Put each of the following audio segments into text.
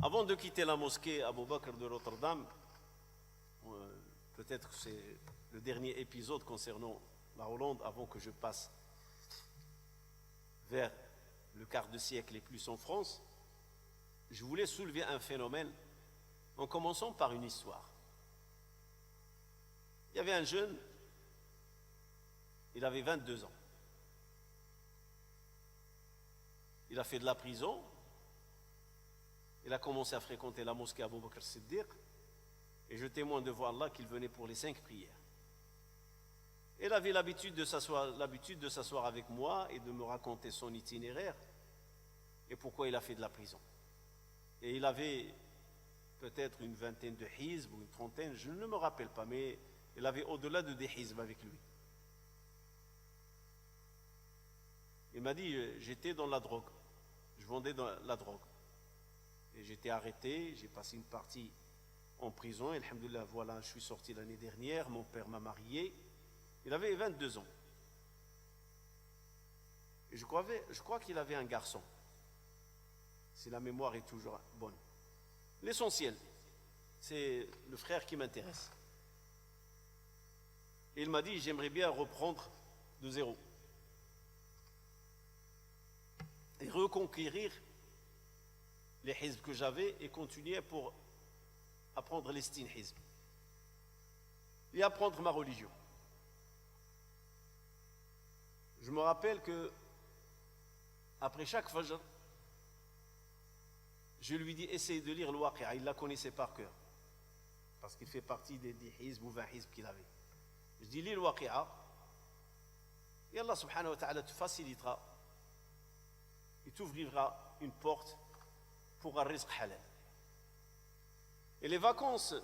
Avant de quitter la mosquée Abou Bakr de Rotterdam, peut-être que c'est le dernier épisode concernant la Hollande avant que je passe vers le quart de siècle et plus en France, je voulais soulever un phénomène en commençant par une histoire. Il y avait un jeune, il avait 22 ans. Il a fait de la prison, il a commencé à fréquenter la mosquée Abou Bakr Siddiq, et je témoigne devant Allah qu'il venait pour les 5 prières. Il avait l'habitude de s'asseoir avec moi et de me raconter son itinéraire et pourquoi il a fait de la prison. Et il avait peut-être une vingtaine de hizb ou une trentaine, je ne me rappelle pas, mais il avait au-delà de des hizb avec lui. Il m'a dit, j'étais dans la drogue, je vendais dans la drogue. Et j'étais arrêté, j'ai passé une partie en prison, et alhamdoulilah, voilà, je suis sorti l'année dernière, mon père m'a marié. Il avait 22 ans. Et je crois qu'il avait un garçon, si la mémoire est toujours bonne. L'essentiel, c'est le frère qui m'intéresse. Et il m'a dit, j'aimerais bien reprendre de zéro. Et reconquérir les hizb que j'avais et continuer pour apprendre les 6 hizb. Et apprendre ma religion. Je me rappelle que après chaque fajr, je lui dis essaye de lire le Waqi'a, il la connaissait par cœur. Parce qu'il fait partie des 10 hizb ou 20 hizb qu'il avait. Je dis lis le Waqi'a, et Allah subhanahu wa ta'ala te facilitera, il t'ouvrira une porte pour un rizq halal. Et les vacances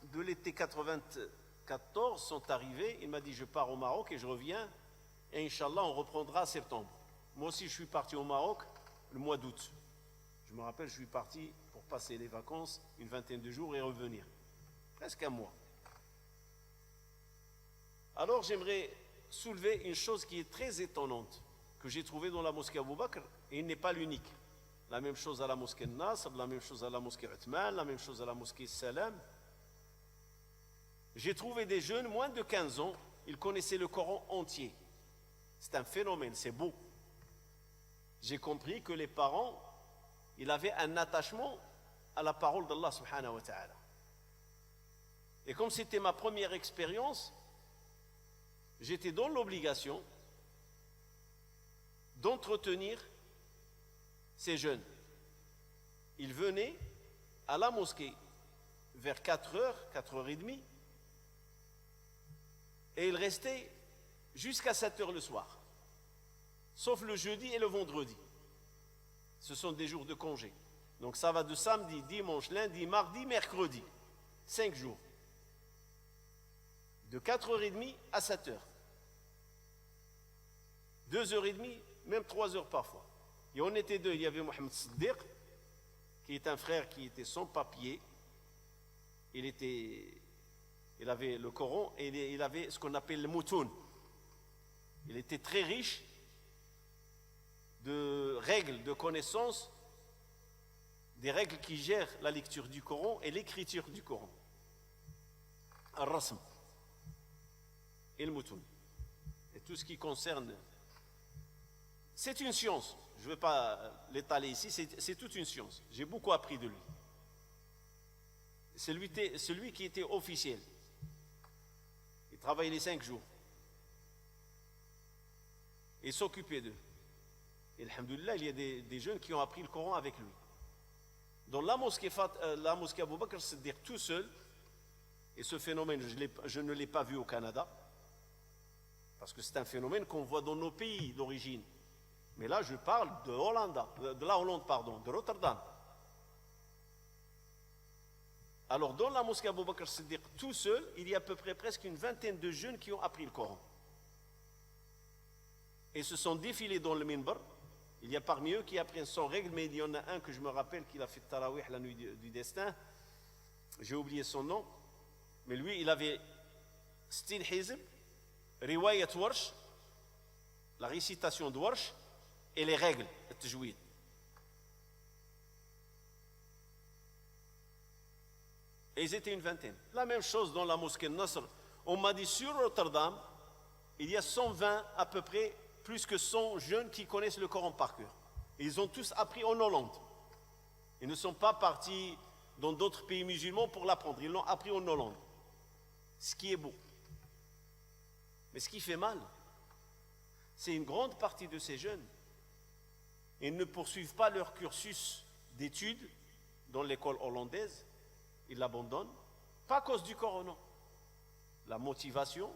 de l'été 94 sont arrivées, il m'a dit je pars au Maroc et je reviens, et Inch'Allah on reprendra en septembre. Moi aussi je suis parti au Maroc le mois d'août. Je me rappelle, je suis parti pour passer les vacances, une vingtaine de jours et revenir. Presque un mois. Alors j'aimerais soulever une chose qui est très étonnante, que j'ai trouvée dans la mosquée Abou Bakr, et il n'est pas l'unique. La même chose à la mosquée Nasr, la même chose à la mosquée Uthman, la même chose à la mosquée Salam. J'ai trouvé des jeunes, moins de 15 ans, ils connaissaient le Coran entier. C'est un phénomène, c'est beau. J'ai compris que les parents, ils avaient un attachement à la parole d'Allah subhanahu wa ta'ala. Et comme c'était ma première expérience, j'étais dans l'obligation d'entretenir ces jeunes. Ils venaient à la mosquée vers 4h, 4h30, et ils restaient jusqu'à 7h le soir, sauf le jeudi et le vendredi. Ce sont des jours de congé. Donc ça va de samedi, dimanche, lundi, mardi, mercredi. 5 jours. De 4h30 à 7h. 2h30, même 3h parfois. Et on était 2. Il y avait Mohamed Siddiq, qui est un frère qui était sans papier. Il avait le Coran et il avait ce qu'on appelle le moutoun. Il était très riche de règles, de connaissances, des règles qui gèrent la lecture du Coran et l'écriture du Coran. Al-Rasm et le moutoun. Et tout ce qui concerne... C'est une science. Je ne vais pas l'étaler ici, c'est toute une science. J'ai beaucoup appris de lui. Celui qui était officiel. Il travaillait les 5 jours. Il s'occupait d'eux. Et alhamdoulilah, il y a des jeunes qui ont appris le Coran avec lui. Dans la mosquée Abou Bakr Siddiq tout seul, et ce phénomène, je ne l'ai pas vu au Canada, parce que c'est un phénomène qu'on voit dans nos pays d'origine. Mais là, je parle de la Hollande, de Rotterdam. Alors, dans la mosquée Abou Bakr Siddiq tout seul, il y a à peu près presque une vingtaine de jeunes qui ont appris le Coran. Et se sont défilés dans le minbar. Il y a parmi eux qui apprennent sans règle, mais il y en a un que je me rappelle qu'il a fait Tarawih la nuit du destin. J'ai oublié son nom. Mais lui, il avait Stil Hizb, Riwayat Warsh, la récitation de Warsh, et les règles, le tajwid. Et ils étaient une vingtaine. La même chose dans la mosquée de Nasr. On m'a dit sur Rotterdam, il y a 120 à peu près, plus que 100 jeunes qui connaissent le Coran par cœur. Et ils ont tous appris en Hollande. Ils ne sont pas partis dans d'autres pays musulmans pour l'apprendre. Ils l'ont appris en Hollande. Ce qui est beau. Mais ce qui fait mal, c'est une grande partie de ces jeunes. Ils ne poursuivent pas leur cursus d'études dans l'école hollandaise. Ils l'abandonnent. Pas à cause du Coran, non. La motivation,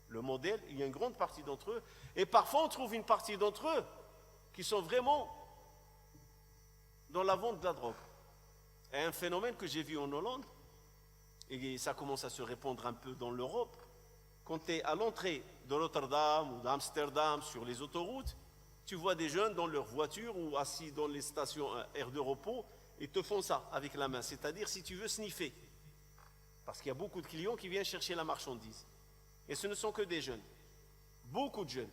le modèle, il y a une grande partie d'entre eux. Et parfois, on trouve une partie d'entre eux qui sont vraiment dans la vente de la drogue. Et un phénomène que j'ai vu en Hollande, et ça commence à se répandre un peu dans l'Europe, quand tu es à l'entrée de Rotterdam ou d'Amsterdam sur les autoroutes, tu vois des jeunes dans leur voiture ou assis dans les stations aires de repos, ils te font ça avec la main, c'est-à-dire si tu veux sniffer. Parce qu'il y a beaucoup de clients qui viennent chercher la marchandise. Et ce ne sont que des jeunes. Beaucoup de jeunes.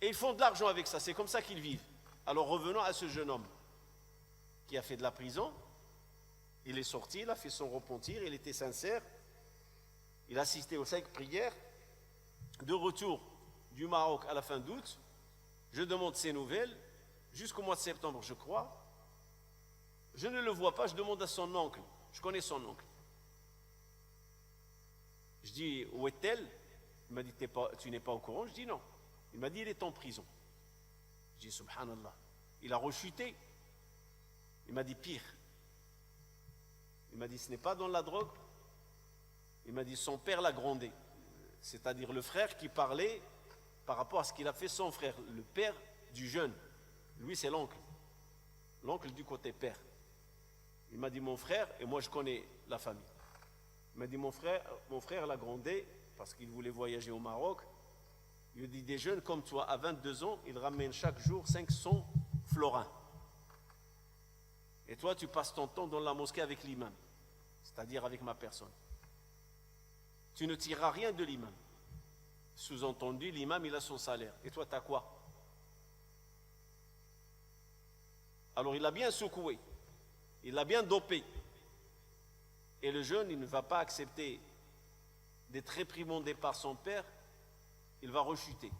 Et ils font de l'argent avec ça, c'est comme ça qu'ils vivent. Alors revenons à ce jeune homme qui a fait de la prison. Il est sorti, il a fait son repentir, il était sincère. Il a assisté aux 5 prières. De retour du Maroc à la fin d'août, je demande ses nouvelles, jusqu'au mois de septembre, je crois. Je ne le vois pas, je demande à son oncle. Je connais son oncle. Je dis, où est-elle? Il m'a dit, tu n'es pas au courant? Je dis non. Il m'a dit, il est en prison. Je dis, subhanallah. Il a rechuté. Il m'a dit, pire. Il m'a dit, ce n'est pas dans la drogue. Il m'a dit, son père l'a grondé. C'est-à-dire le frère qui parlait par rapport à ce qu'il a fait son frère. Le père du jeune. Lui, c'est l'oncle. L'oncle du côté père. Il m'a dit, mon frère, et moi je connais la famille. Il m'a dit, mon frère l'a grondé parce qu'il voulait voyager au Maroc. Il dit, des jeunes comme toi, à 22 ans, ils ramènent chaque jour 500 florins. Et toi, tu passes ton temps dans la mosquée avec l'imam, c'est-à-dire avec ma personne. Tu ne tireras rien de l'imam. Sous-entendu, l'imam, il a son salaire. Et toi, tu as quoi? Alors, il a bien secoué. Il l'a bien dopé. Et le jeune, il ne va pas accepter d'être réprimandé par son père. Il va rechuter.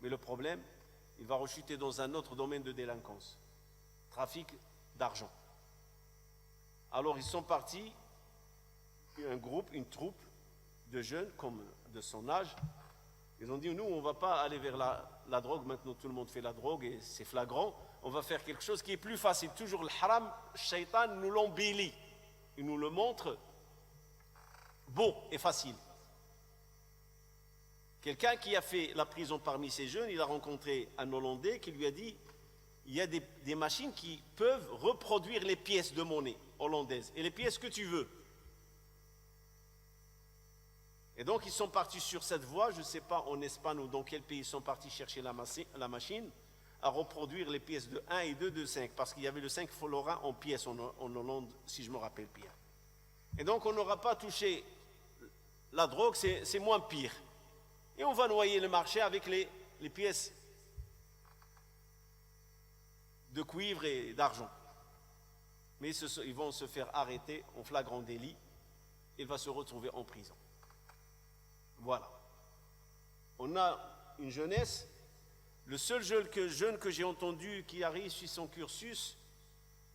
Mais le problème, il va rechuter dans un autre domaine de délinquance. Trafic d'argent. Alors, ils sont partis, un groupe, une troupe de jeunes, comme de son âge. Ils ont dit, nous, on ne va pas aller vers la drogue. Maintenant, tout le monde fait la drogue et c'est flagrant. On va faire quelque chose qui est plus facile. Toujours le haram, le shaitan nous l'embellit. Il nous le montre beau et facile. Quelqu'un qui a fait la prison parmi ces jeunes, il a rencontré un Hollandais qui lui a dit, il y a des machines qui peuvent reproduire les pièces de monnaie hollandaises et les pièces que tu veux. Et donc ils sont partis sur cette voie, je ne sais pas en Espagne ou dans quel pays ils sont partis chercher la machine à reproduire les pièces de 1 et 2 de 5, parce qu'il y avait le 5 florins en pièces en Hollande, si je me rappelle bien. Et donc on n'aura pas touché la drogue, c'est moins pire. Et on va noyer le marché avec les pièces de cuivre et d'argent. Mais ils vont se faire arrêter en flagrant délit. Il va se retrouver en prison. Voilà. On a une jeunesse. Le seul jeune que j'ai entendu qui a réussi son cursus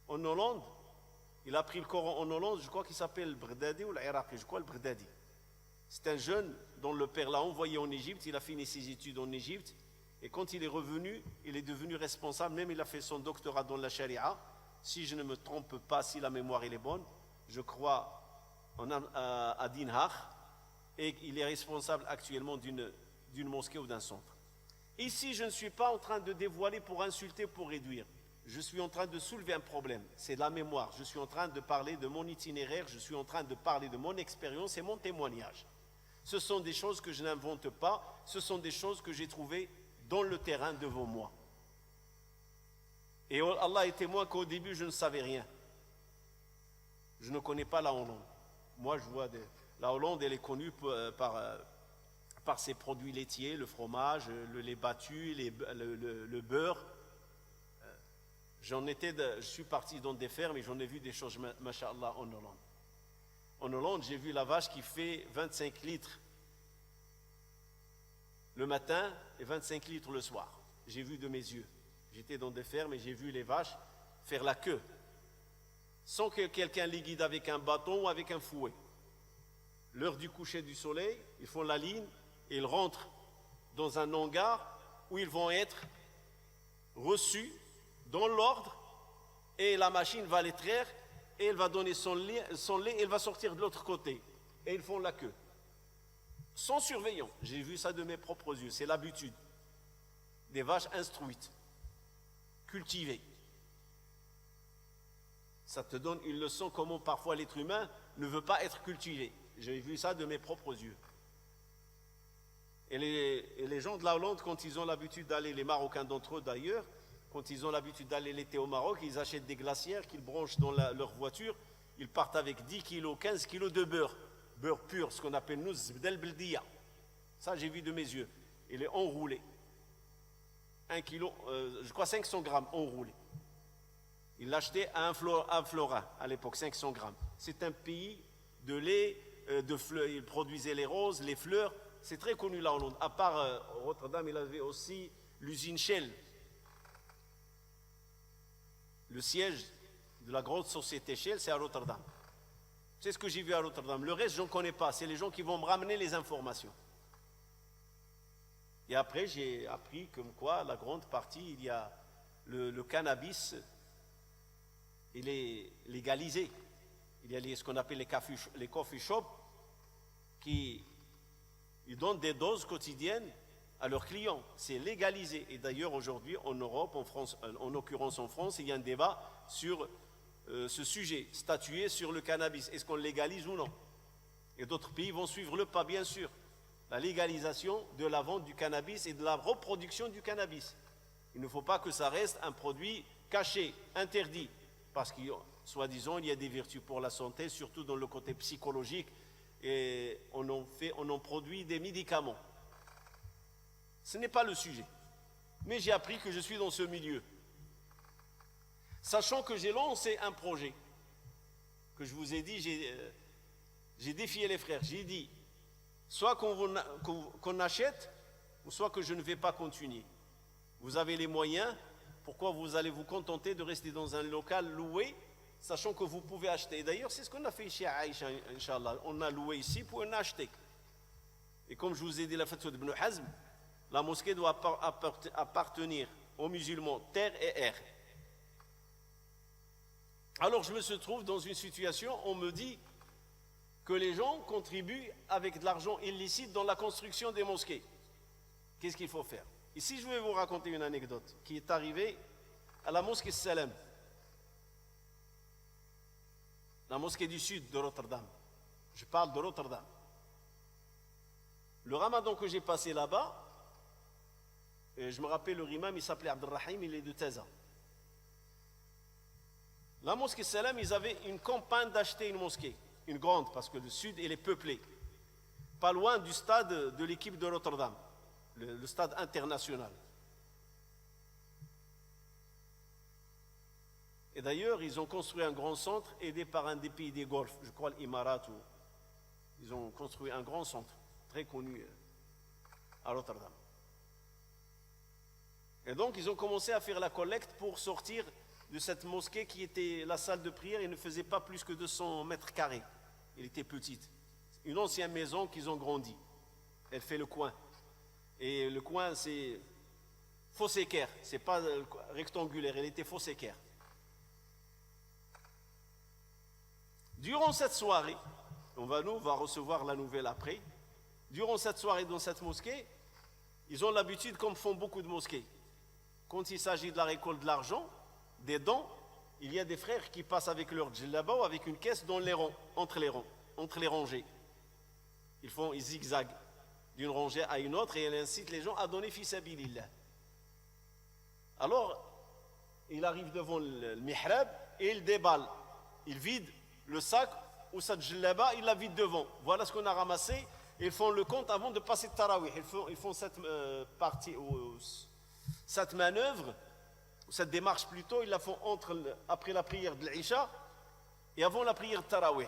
en Hollande, il a pris le Coran en Hollande, je crois qu'il s'appelle Brdadi ou l'Iraqi, je crois le Brdadi. C'est un jeune dont le père l'a envoyé en Égypte, il a fini ses études en Égypte, et quand il est revenu, il est devenu responsable, même il a fait son doctorat dans la charia, si je ne me trompe pas, si la mémoire est bonne, je crois à Dinhar, et il est responsable actuellement d'une mosquée ou d'un centre. Ici, je ne suis pas en train de dévoiler pour insulter, pour réduire. Je suis en train de soulever un problème, c'est la mémoire. Je suis en train de parler de mon itinéraire, je suis en train de parler de mon expérience et mon témoignage. Ce sont des choses que je n'invente pas, ce sont des choses que j'ai trouvées dans le terrain devant moi. Et Allah est témoin qu'au début, je ne savais rien. Je ne connais pas la Hollande. Moi, je vois la Hollande, elle est connue par ses produits laitiers, le fromage, le lait battu, le beurre. Je suis parti dans des fermes et j'en ai vu des choses, masha'Allah, en Hollande. En Hollande, j'ai vu la vache qui fait 25 litres le matin et 25 litres le soir. J'ai vu de mes yeux. J'étais dans des fermes et j'ai vu les vaches faire la queue, sans que quelqu'un les guide avec un bâton ou avec un fouet. L'heure du coucher du soleil, ils font la ligne et ils rentrent dans un hangar où ils vont être reçus dans l'ordre et la machine va les traire et elle va donner son lait et elle va sortir de l'autre côté. Et ils font la queue. Sans surveillant. J'ai vu ça de mes propres yeux. C'est l'habitude. Des vaches instruites, cultivées. Ça te donne une leçon comment parfois l'être humain ne veut pas être cultivé. J'ai vu ça de mes propres yeux. Et les gens de la Hollande, quand ils ont l'habitude d'aller, les Marocains d'entre eux d'ailleurs, quand ils ont l'habitude d'aller l'été au Maroc, ils achètent des glacières qu'ils branchent dans leur voiture. Ils partent avec 10 kilos, 15 kilos de beurre. Beurre pur, ce qu'on appelle nous, zbdel beldia. Ça, j'ai vu de mes yeux. Il est enroulé. 1 kilo, je crois 500 grammes enroulé. Il l'achetait à un florin à l'époque, 500 grammes. C'est un pays de lait, de fleurs. Il produisait les roses, les fleurs. C'est très connu là en Hollande. À part Rotterdam, il avait aussi l'usine Shell. Le siège de la grande société Shell, c'est à Rotterdam. C'est ce que j'ai vu à Rotterdam. Le reste, je ne connais pas. C'est les gens qui vont me ramener les informations. Et après, j'ai appris comme quoi, la grande partie, il y a le cannabis, il est légalisé. Il y a ce qu'on appelle les coffee shops qui ils donnent des doses quotidiennes à leurs clients. C'est légalisé. Et d'ailleurs, aujourd'hui, en Europe, en France, en l'occurrence en France, il y a un débat sur ce sujet, statué sur le cannabis. Est-ce qu'on le légalise ou non? Et d'autres pays vont suivre le pas, bien sûr. La légalisation de la vente du cannabis et de la reproduction du cannabis. Il ne faut pas que ça reste un produit caché, interdit, parce que, soi-disant, il y a des vertus pour la santé, surtout dans le côté psychologique, et on en produit des médicaments. Ce n'est pas le sujet. Mais j'ai appris que je suis dans ce milieu. Sachant que j'ai lancé un projet, que je vous ai dit, j'ai défié les frères. J'ai dit, soit qu'on achète, ou soit que je ne vais pas continuer. Vous avez les moyens, pourquoi vous allez vous contenter de rester dans un local loué, sachant que vous pouvez acheter. D'ailleurs, c'est ce qu'on a fait chez Aïcha, Inch'Allah. On a loué ici pour en acheter. Et comme je vous ai dit la fatwa d'Ibn Hazm, la mosquée doit appartenir aux musulmans, terre et air. Alors je me trouve dans une situation, on me dit que les gens contribuent avec de l'argent illicite dans la construction des mosquées. Qu'est-ce qu'il faut faire? Ici, je vais vous raconter une anecdote qui est arrivée à la mosquée Salam, la mosquée du sud de Rotterdam. Je parle de Rotterdam. Le ramadan que j'ai passé là-bas, je me rappelle le imam, il s'appelait Abdelrahim, il est de Taza. La mosquée Salam, ils avaient une campagne d'acheter une mosquée, une grande, parce que le sud, il est peuplé. Pas loin du stade de l'équipe de Rotterdam, le stade international. Et d'ailleurs, ils ont construit un grand centre aidé par un des pays des Golfe, je crois l'Imarat. Ils ont construit un grand centre, très connu à Rotterdam. Et donc, ils ont commencé à faire la collecte pour sortir de cette mosquée qui était la salle de prière et ne faisait pas plus que 200 mètres carrés. Elle était petite. Une ancienne maison qu'ils ont grandi. Elle fait le coin. Et le coin, c'est faux-équerre. C'est pas rectangulaire, elle était faux-équerre. Durant cette soirée, on va recevoir la nouvelle après. Durant cette soirée dans cette mosquée, ils ont l'habitude, comme font beaucoup de mosquées, quand il s'agit de la récolte de l'argent, des dons, il y a des frères qui passent avec leur djellaba ou avec une caisse dans les rangs, entre les rangées. Ils zigzaguent d'une rangée à une autre et ils incitent les gens à donner fi sabilillah. Alors, il arrive devant le mihrab et il déballe. Il vide le sac ou sa djellaba, il la vide devant. Voilà ce qu'on a ramassé. Ils font le compte avant de passer de tarawih. Ils font cette partie, cette manœuvre, cette démarche plutôt, ils la font après la prière de l'Isha et avant la prière de tarawih.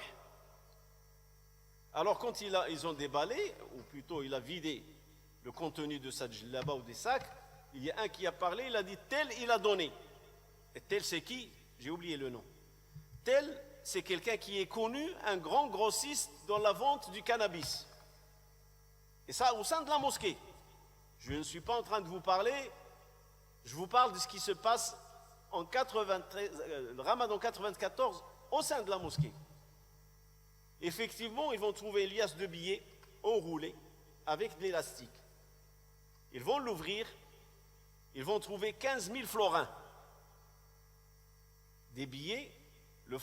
Alors quand ils ont déballé, ou plutôt il a vidé le contenu de sa djellaba ou des sacs, il y a un qui a parlé, il a dit tel il a donné. Et tel c'est qui? J'ai oublié le nom. Tel c'est quelqu'un qui est connu, un grand grossiste dans la vente du cannabis. Et ça au sein de la mosquée. Je ne suis pas en train de vous parler, je vous parle de ce qui se passe en 93, le Ramadan 94 au sein de la mosquée. Effectivement, ils vont trouver une liasse de billets enroulés avec de l'élastique. Ils vont l'ouvrir, ils vont trouver 15 000 florins. Des billets, le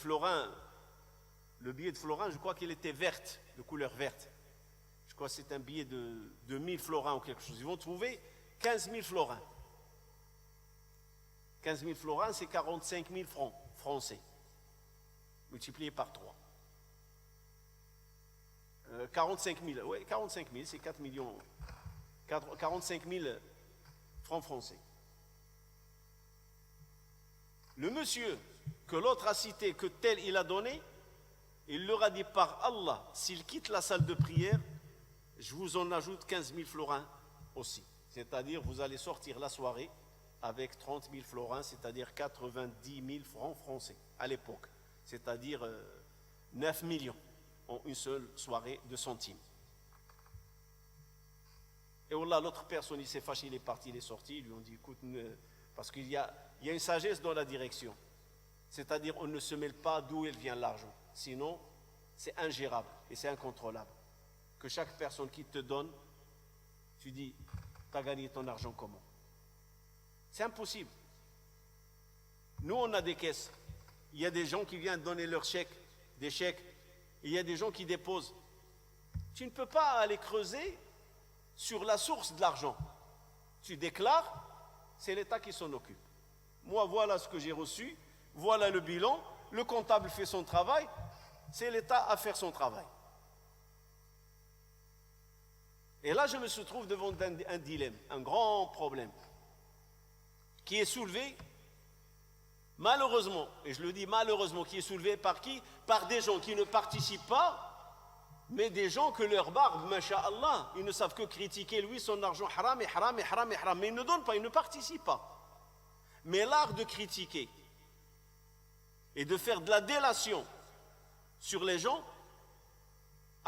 billet de florin, je crois qu'il était verte, de couleur verte. Je crois que c'est un billet de 1000 florins ou quelque chose. Ils vont trouver 15 000 florins. 15 000 florins, c'est 45 000 francs français, multiplié par 3. 45 000, oui, 45 000, c'est 4 millions. 45 000 francs français. Le monsieur que l'autre a cité, que tel il a donné, il leur a dit par Allah, s'il quitte la salle de prière, je vous en ajoute 15 000 florins aussi. C'est-à-dire, vous allez sortir la soirée avec 30 000 florins, c'est-à-dire 90 000 francs français à l'époque. C'est-à-dire 9 millions en une seule soirée de centimes. Et voilà, l'autre personne, il s'est fâché, il est parti, il est sorti, ils lui ont dit, écoute, parce qu'il y a une sagesse dans la direction. C'est-à-dire, on ne se mêle pas d'où il vient l'argent. Sinon, c'est ingérable et c'est incontrôlable. Que chaque personne qui te donne, tu dis, tu as gagné ton argent comment? C'est impossible. Nous, on a des caisses. Il y a des gens qui viennent donner leurs chèques, des chèques. Il y a des gens qui déposent. Tu ne peux pas aller creuser sur la source de l'argent. Tu déclares, c'est l'État qui s'en occupe. Moi, voilà ce que j'ai reçu, voilà le bilan, le comptable fait son travail, c'est l'État à faire son travail. Et là, je me trouve devant un dilemme, un grand problème, qui est soulevé, malheureusement, et je le dis malheureusement, qui est soulevé par qui? Par des gens qui ne participent pas, mais des gens que leur barbe, masha'Allah, ils ne savent que critiquer lui, son argent haram et haram et haram et haram, mais ils ne donnent pas, ils ne participent pas. Mais l'art de critiquer et de faire de la délation sur les gens,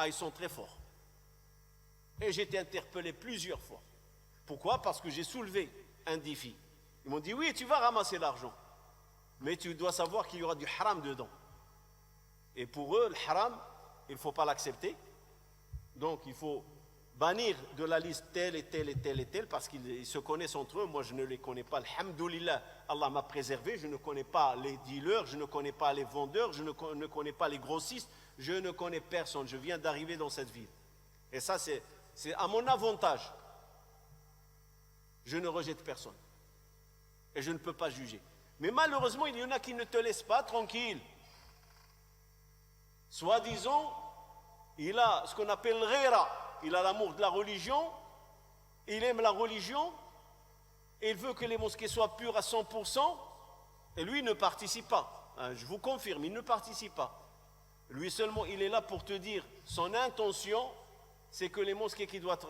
ils sont très forts. Et j'ai été interpellé plusieurs fois. Pourquoi? Parce que j'ai soulevé un défi. Ils m'ont dit, oui, tu vas ramasser l'argent, mais tu dois savoir qu'il y aura du haram dedans. Et pour eux, le haram, il ne faut pas l'accepter. Donc, il faut bannir de la liste tel et tel et tel et tel, parce qu'ils se connaissent entre eux. Moi, je ne les connais pas. Alhamdoulilah, Allah m'a préservé. Je ne connais pas les dealers, je ne connais pas les vendeurs, je ne connais pas les grossistes, je ne connais personne. Je viens d'arriver dans cette ville. Et ça, c'est à mon avantage. Je ne rejette personne. Et je ne peux pas juger. Mais malheureusement, il y en a qui ne te laissent pas tranquille. Soi-disant, il a ce qu'on appelle ghira. Il a l'amour de la religion, il aime la religion, et il veut que les mosquées soient pures à 100%, et lui ne participe pas. Je vous confirme, il ne participe pas. Lui seulement, il est là pour te dire, son intention, c'est que les mosquées qui doivent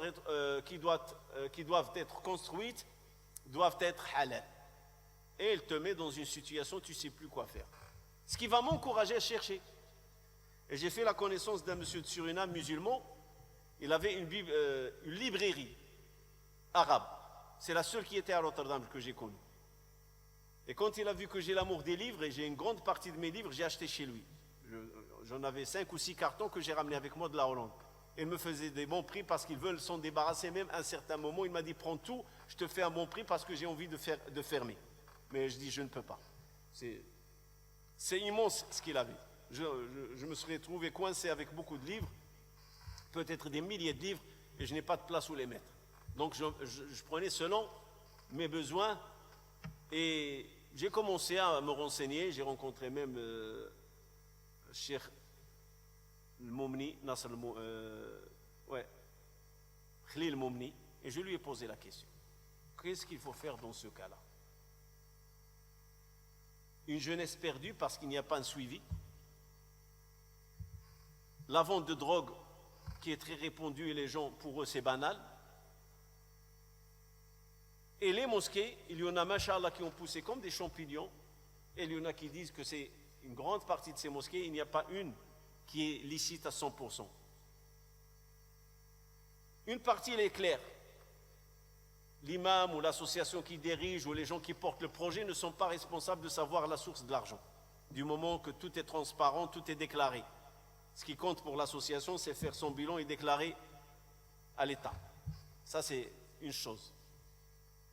être construites doivent être halal. Et il te met dans une situation où tu ne sais plus quoi faire. Ce qui va m'encourager à chercher. Et j'ai fait la connaissance d'un monsieur de Suriname musulman. Il avait une librairie arabe. C'est la seule qui était à Rotterdam que j'ai connue. Et quand il a vu que j'ai l'amour des livres, et j'ai une grande partie de mes livres, j'ai acheté chez lui. J'en avais 5 ou 6 cartons que j'ai ramenés avec moi de la Hollande. Il me faisait des bons prix parce qu'ils veulent s'en débarrasser même à un certain moment. Il m'a dit, prends tout, je te fais un bon prix parce que j'ai envie de fermer. Mais je dis, je ne peux pas. C'est immense ce qu'il avait. Je me serais trouvé coincé avec beaucoup de livres, peut-être des milliers de livres, et je n'ai pas de place où les mettre. Donc je prenais selon mes besoins, et j'ai commencé à me renseigner. J'ai rencontré même Cheikh Moumni, Khalil Moumni, et je lui ai posé la question. Qu'est-ce qu'il faut faire dans ce cas-là? Une jeunesse perdue parce qu'il n'y a pas un suivi. La vente de drogue qui est très répandu et les gens, pour eux, c'est banal. Et les mosquées, il y en a, machallah, qui ont poussé comme des champignons. Et il y en a qui disent que c'est une grande partie de ces mosquées, il n'y a pas une qui est licite à 100%. Une partie, elle est claire. L'imam ou l'association qui dirige ou les gens qui portent le projet ne sont pas responsables de savoir la source de l'argent. Du moment que tout est transparent, tout est déclaré. Ce qui compte pour l'association, c'est faire son bilan et déclarer à l'État. Ça, c'est une chose.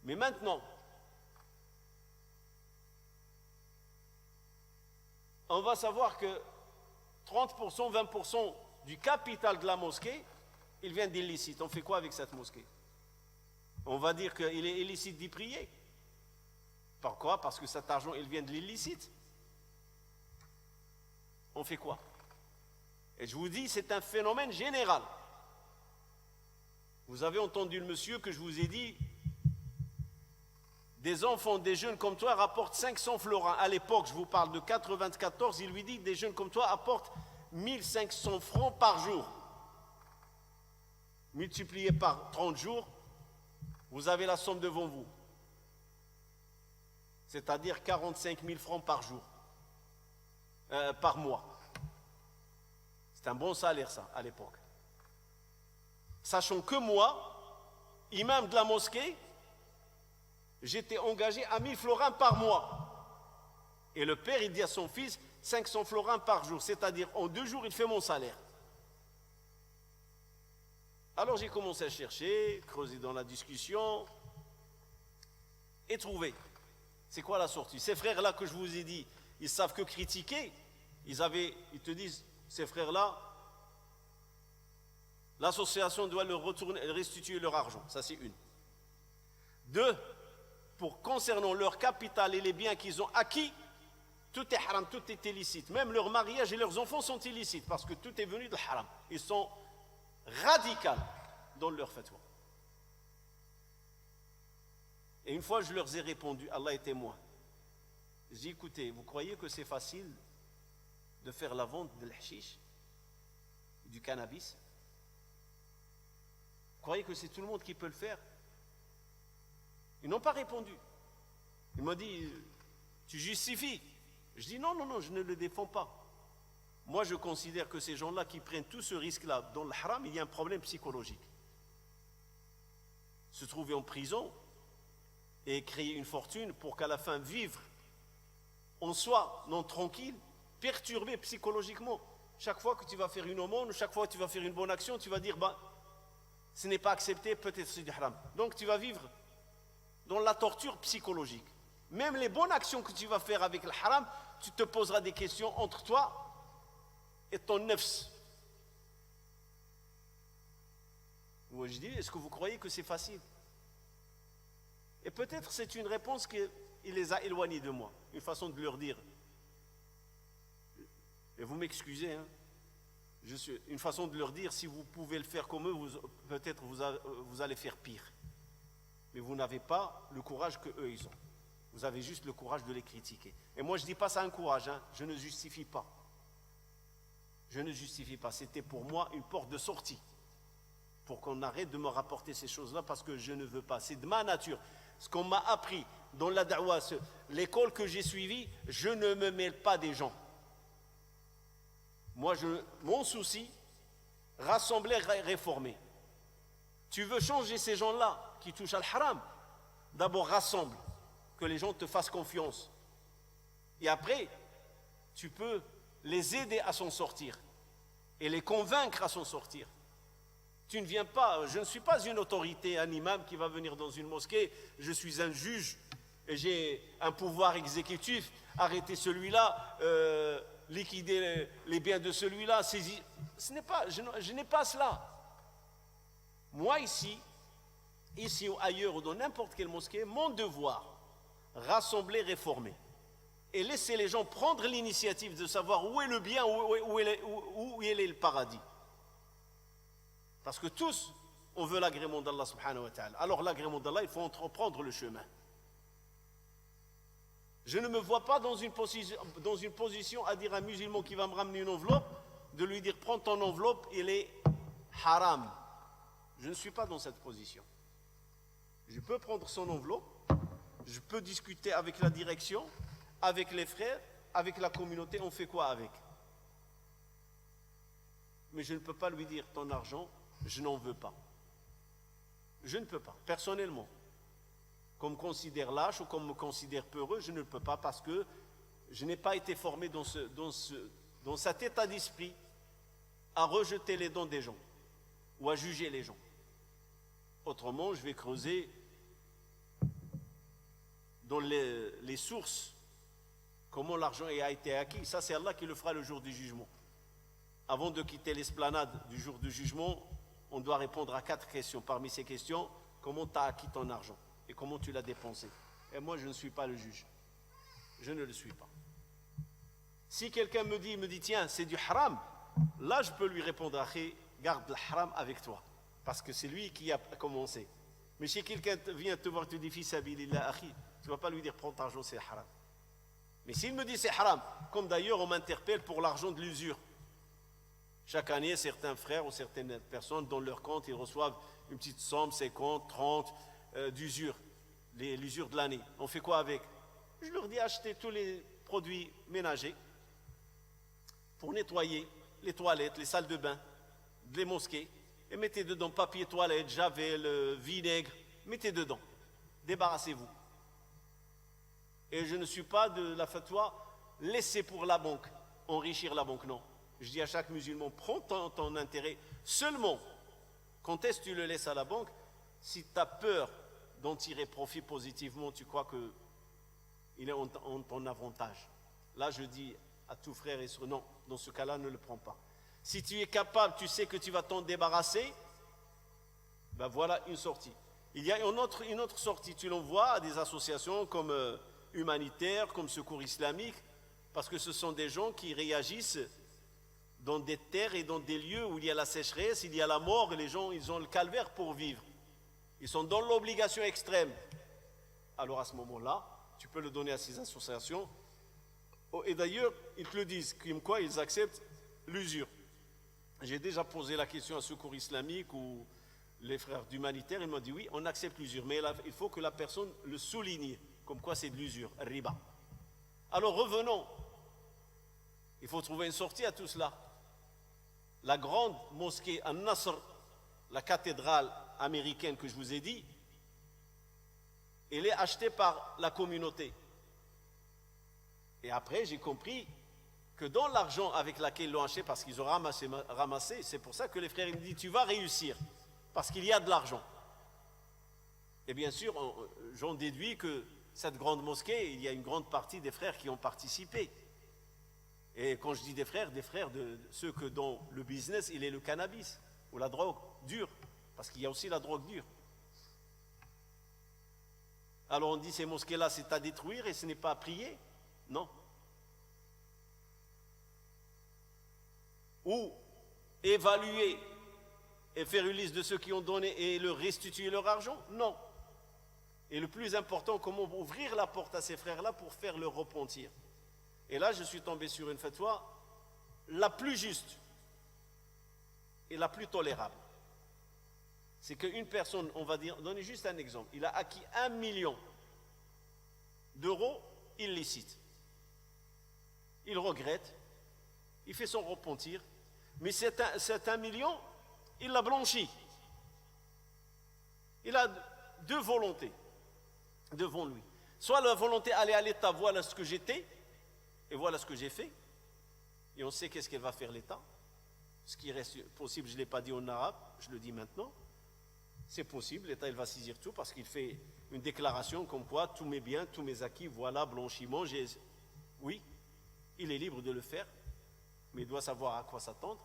Mais maintenant, on va savoir que 30%, 20% du capital de la mosquée, il vient d'illicite. On fait quoi avec cette mosquée? On va dire qu'il est illicite d'y prier. Pourquoi? Parce que cet argent, il vient de l'illicite. On fait quoi? Et je vous dis, c'est un phénomène général. Vous avez entendu le monsieur que je vous ai dit, des enfants, des jeunes comme toi rapportent 500 florins. À l'époque, je vous parle de 94, il lui dit, des jeunes comme toi apportent 1500 francs par jour. Multiplié par 30 jours, vous avez la somme devant vous. C'est-à-dire 45 000 francs par jour, par mois. C'est un bon salaire, ça, à l'époque. Sachant que moi, imam de la mosquée, j'étais engagé à 1000 florins par mois. Et le père, il dit à son fils, 500 florins par jour. C'est-à-dire, en 2 jours, il fait mon salaire. Alors j'ai commencé à chercher, creuser dans la discussion, et trouver. C'est quoi la sortie? Ces frères-là que je vous ai dit, ils savent que critiquer. Ils te disent, ces frères-là, l'association doit leur restituer leur argent. Ça, c'est une. 2, concernant leur capital et les biens qu'ils ont acquis, tout est haram, tout est illicite. Même leur mariage et leurs enfants sont illicites parce que tout est venu de haram. Ils sont radicaux dans leur fatwa. Et une fois, je leur ai répondu, Allah est témoin. J'ai dit, écoutez, vous croyez que c'est facile de faire la vente de l'hashish, du cannabis? Vous croyez que c'est tout le monde qui peut le faire? Ils n'ont pas répondu. Ils m'ont dit, tu justifies? Je dis, non, je ne le défends pas. Moi, je considère que ces gens-là qui prennent tout ce risque-là dans le haram, il y a un problème psychologique. Se trouver en prison et créer une fortune pour qu'à la fin vivre en soi, non tranquille, perturbé psychologiquement. Chaque fois que tu vas faire une aumône, chaque fois que tu vas faire une bonne action, tu vas dire, ce n'est pas accepté, peut-être c'est du haram. Donc tu vas vivre dans la torture psychologique. Même les bonnes actions que tu vas faire avec le haram, tu te poseras des questions entre toi et ton nefs. Moi je dis, est-ce que vous croyez que c'est facile? Et peut-être c'est une réponse qui les a éloignés de moi, une façon de leur dire. Et vous m'excusez, hein, une façon de leur dire, si vous pouvez le faire comme eux, peut-être vous allez faire pire. Mais vous n'avez pas le courage qu'eux ils ont. Vous avez juste le courage de les critiquer. Et moi je ne dis pas ça un courage, hein, je ne justifie pas. Je ne justifie pas, c'était pour moi une porte de sortie. Pour qu'on arrête de me rapporter ces choses-là parce que je ne veux pas. C'est de ma nature. Ce qu'on m'a appris dans la da'wa, l'école que j'ai suivie, je ne me mêle pas des gens. Moi, mon souci, rassembler, réformer. Tu veux changer ces gens-là qui touchent à l'haram, d'abord rassemble, que les gens te fassent confiance. Et après, tu peux les aider à s'en sortir et les convaincre à s'en sortir. Tu ne viens pas, je ne suis pas une autorité, un imam qui va venir dans une mosquée, je suis un juge et j'ai un pouvoir exécutif, arrêter celui-là, liquider les biens de celui-là, saisir. Je n'ai pas cela. Moi ici ou ailleurs ou dans n'importe quelle mosquée, mon devoir, rassembler, réformer. Et laisser les gens prendre l'initiative de savoir où est le bien, où est le paradis. Parce que tous, on veut l'agrément d'Allah subhanahu wa ta'ala. Alors l'agrément d'Allah, il faut entreprendre le chemin. Je ne me vois pas dans une position à dire à un musulman qui va me ramener une enveloppe, de lui dire prends ton enveloppe, elle est haram. Je ne suis pas dans cette position. Je peux prendre son enveloppe, je peux discuter avec la direction, avec les frères, avec la communauté, on fait quoi avec? Mais je ne peux pas lui dire ton argent, je n'en veux pas. Je ne peux pas, personnellement. Qu'on me considère lâche ou qu'on me considère peureux, je ne peux pas parce que je n'ai pas été formé dans cet état d'esprit à rejeter les dons des gens ou à juger les gens. Autrement, je vais creuser dans les sources, comment l'argent a été acquis. Ça, c'est Allah qui le fera le jour du jugement. Avant de quitter l'esplanade du jour du jugement, on doit répondre à 4 questions. Parmi ces questions, comment tu as acquis ton argent et comment tu l'as dépensé. Et moi, je ne suis pas le juge. Je ne le suis pas. Si quelqu'un me dit, tiens, c'est du haram, là, je peux lui répondre, Akhi, garde le haram avec toi. Parce que c'est lui qui a commencé. Mais si quelqu'un vient te voir, te dit, Fi sabilillah, Akhi, tu ne vas pas lui dire, prends ton argent, c'est haram. Mais s'il me dit, c'est haram, comme d'ailleurs, on m'interpelle pour l'argent de l'usure. Chaque année, certains frères ou certaines personnes, dans leur compte, ils reçoivent une petite somme, 50, 30, d'usure, l'usure de l'année. On fait quoi avec? Je leur dis, achetez tous les produits ménagers pour nettoyer les toilettes, les salles de bain, les mosquées, et mettez dedans papier toilette, javel, vinaigre, mettez dedans. Débarrassez-vous. Et je ne suis pas de la fatwa, laissez pour la banque, enrichir la banque, non. Je dis à chaque musulman, prends ton intérêt seulement. Quand est-ce que tu le laisses à la banque? Si tu as peur d'en tirer profit positivement, tu crois qu'il est en ton avantage. Là, je dis à tout frère et sœur, non, dans ce cas-là, ne le prends pas. Si tu es capable, tu sais que tu vas t'en débarrasser, ben voilà une sortie. Il y a une autre sortie, tu l'envoies à des associations comme humanitaires, comme Secours Islamique, parce que ce sont des gens qui réagissent dans des terres et dans des lieux où il y a la sécheresse, il y a la mort, et les gens, ils ont le calvaire pour vivre. Ils sont dans l'obligation extrême. Alors à ce moment-là, tu peux le donner à ces associations. Et d'ailleurs, ils te le disent, comme quoi ils acceptent l'usure. J'ai déjà posé la question à Secours Islamique ou les frères d'humanitaire, ils m'ont dit oui, on accepte l'usure, mais là, il faut que la personne le souligne, comme quoi c'est de l'usure, riba. Alors revenons, il faut trouver une sortie à tout cela. La grande mosquée An-Nasr, la cathédrale américaine que je vous ai dit, elle est achetée par la communauté. Et après, j'ai compris que dans l'argent avec lequel ils l'ont acheté, parce qu'ils ont ramassé, c'est pour ça que les frères ils me disent, tu vas réussir, parce qu'il y a de l'argent. Et bien sûr, j'en déduis que cette grande mosquée, il y a une grande partie des frères qui ont participé. Et quand je dis des frères de ceux que dans le business, il est le cannabis, ou la drogue dure, parce qu'il y a aussi la drogue dure. Alors on dit, ces mosquées-là, c'est à détruire et ce n'est pas à prier? Non. Ou évaluer et faire une liste de ceux qui ont donné et leur restituer leur argent? Non. Et le plus important, comment ouvrir la porte à ces frères-là pour faire leur repentir? Et là, je suis tombé sur une fatwa la plus juste et la plus tolérable. C'est qu'une personne, on va dire, donnez juste un exemple, il a acquis 1 million d'euros illicites. Il regrette, il fait son repentir, mais cet 1 million, il l'a blanchi. Il a 2 volontés devant lui. Soit la volonté d'aller à l'État, voilà ce que j'étais, et voilà ce que j'ai fait. Et on sait qu'est-ce qu'elle va faire l'État. Ce qui reste possible, je ne l'ai pas dit en arabe, je le dis maintenant. C'est possible, l'État il va saisir tout parce qu'il fait une déclaration comme quoi tous mes biens, tous mes acquis, voilà, blanchiment. Oui, il est libre de le faire, mais il doit savoir à quoi s'attendre.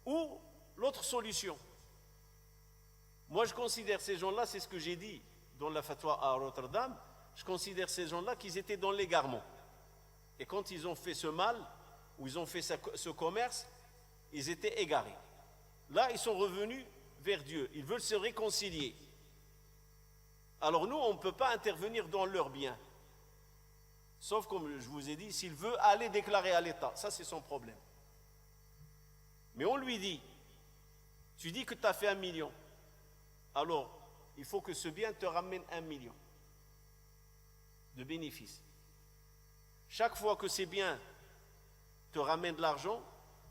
Ou l'autre solution. Moi, je considère ces gens-là, c'est ce que j'ai dit dans la fatwa à Rotterdam, je considère ces gens-là qu'ils étaient dans l'égarement. Et quand ils ont fait ce mal, ou ils ont fait ce commerce, ils étaient égarés. Là, ils sont revenus vers Dieu. Ils veulent se réconcilier. Alors nous, on ne peut pas intervenir dans leurs biens. Sauf, comme je vous ai dit, s'il veut aller déclarer à l'État, ça c'est son problème. Mais on lui dit, tu dis que tu as fait 1 million. Alors, il faut que ce bien te ramène 1 million de bénéfices. Chaque fois que ces biens te ramènent de l'argent,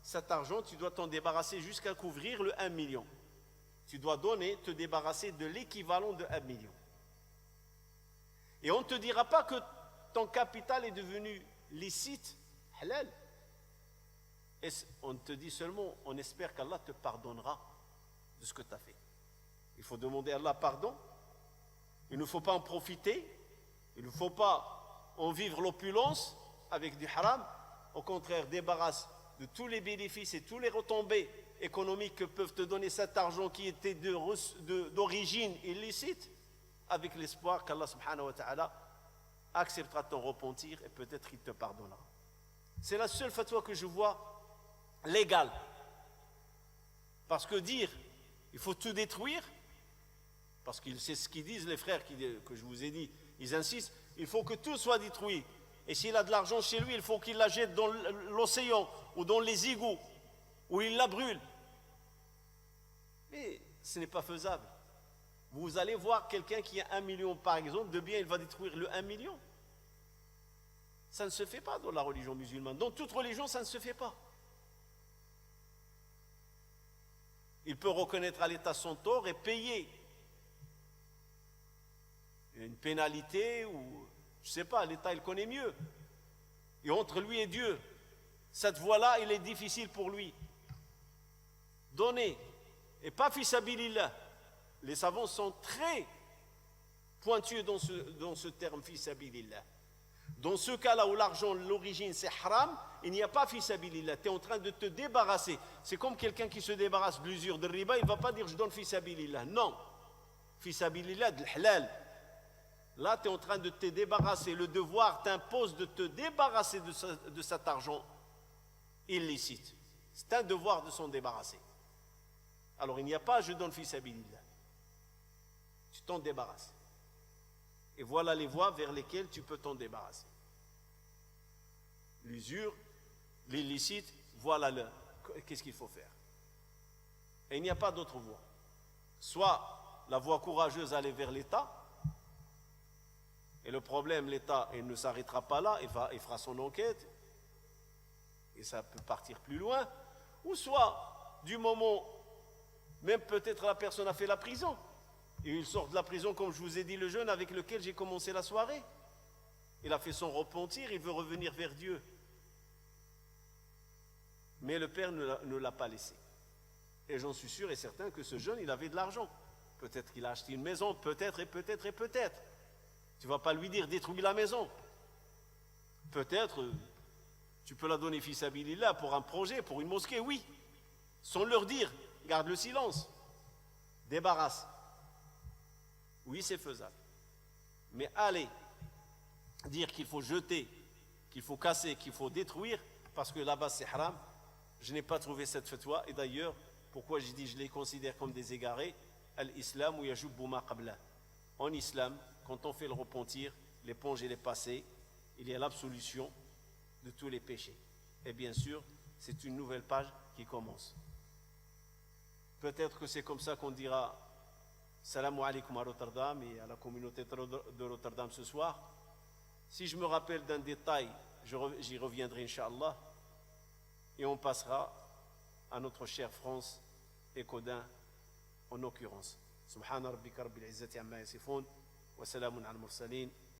cet argent, tu dois t'en débarrasser jusqu'à couvrir le 1 million. Tu dois te débarrasser de l'équivalent de 1 million. Et on ne te dira pas que ton capital est devenu licite, halal. Et on te dit seulement, on espère qu'Allah te pardonnera de ce que tu as fait. Il faut demander à Allah pardon. Il ne faut pas en profiter. Il ne faut pas en vivre l'opulence avec du haram. Au contraire, débarrasse de tous les bénéfices et tous les retombées économiques que peuvent te donner cet argent qui était d'origine illicite, avec l'espoir qu'Allah subhanahu wa ta'ala acceptera ton repentir et peut-être il te pardonnera. C'est la seule fatwa que je vois légale. Parce que dire il faut tout détruire, parce que c'est ce qu'ils disent les frères que je vous ai dit, ils insistent, il faut que tout soit détruit. Et s'il a de l'argent chez lui, il faut qu'il la jette dans l'océan ou dans les égouts, ou il la brûle. Mais ce n'est pas faisable. Vous allez voir quelqu'un qui a 1 million par exemple de biens, il va détruire le 1 million. Ça ne se fait pas dans la religion musulmane. Dans toute religion, ça ne se fait pas. Il peut reconnaître à l'État son tort et payer une pénalité ou, je ne sais pas, l'État il connaît mieux. Et entre lui et Dieu, cette voie-là, il est difficile pour lui. Donner, et pas fisabilillah. Les savants sont très pointueux dans ce terme fisabilillah. Dans ce cas-là où l'argent, l'origine, c'est haram, il n'y a pas fisabilillah. Tu es en train de te débarrasser. C'est comme quelqu'un qui se débarrasse de l'usure de riba, il ne va pas dire je donne fisabilillah. Non. Fisabilillah de l'halal. Là, tu es en train de te débarrasser. Le devoir t'impose de te débarrasser de cet argent illicite. C'est un devoir de s'en débarrasser. Alors, il n'y a pas je donne fisabilillah. Tu t'en débarrasses. Et voilà les voies vers lesquelles tu peux t'en débarrasser. L'usure, l'illicite, voilà qu'est-ce qu'il faut faire. Et il n'y a pas d'autre voie. Soit la voie courageuse aller vers l'État, et le problème, l'État, il ne s'arrêtera pas là, il fera son enquête, et ça peut partir plus loin, ou soit, du moment, même peut-être la personne a fait la prison, et il sort de la prison, comme je vous ai dit, le jeune avec lequel j'ai commencé la soirée. Il a fait son repentir, il veut revenir vers Dieu. Mais le père ne l'a pas laissé. Et j'en suis sûr et certain que ce jeune, il avait de l'argent. Peut-être qu'il a acheté une maison, peut-être et peut-être et peut-être. Tu ne vas pas lui dire détruis la maison. Peut-être tu peux la donner fisabilillah pour un projet, pour une mosquée, oui. Sans leur dire, garde le silence. Débarrasse. Oui, c'est faisable. Mais allez dire qu'il faut jeter, qu'il faut casser, qu'il faut détruire, parce que là-bas c'est haram, je n'ai pas trouvé cette fatwa. Et d'ailleurs, pourquoi j'ai dit je les considère comme des égarés, al-islam ou yajubbu ma qabla. En islam, quand on fait le repentir, l'éponge elle est passée, il y a l'absolution de tous les péchés. Et bien sûr, c'est une nouvelle page qui commence. Peut-être que c'est comme ça qu'on dira Salam alaikum à Rotterdam et à la communauté de Rotterdam ce soir. Si je me rappelle d'un détail, j'y reviendrai, Inch'Allah. Et on passera à notre chère France et Codin, en occurrence. Subhana rabbika rabbil izzati amma yasifun wa salamun al mursalin.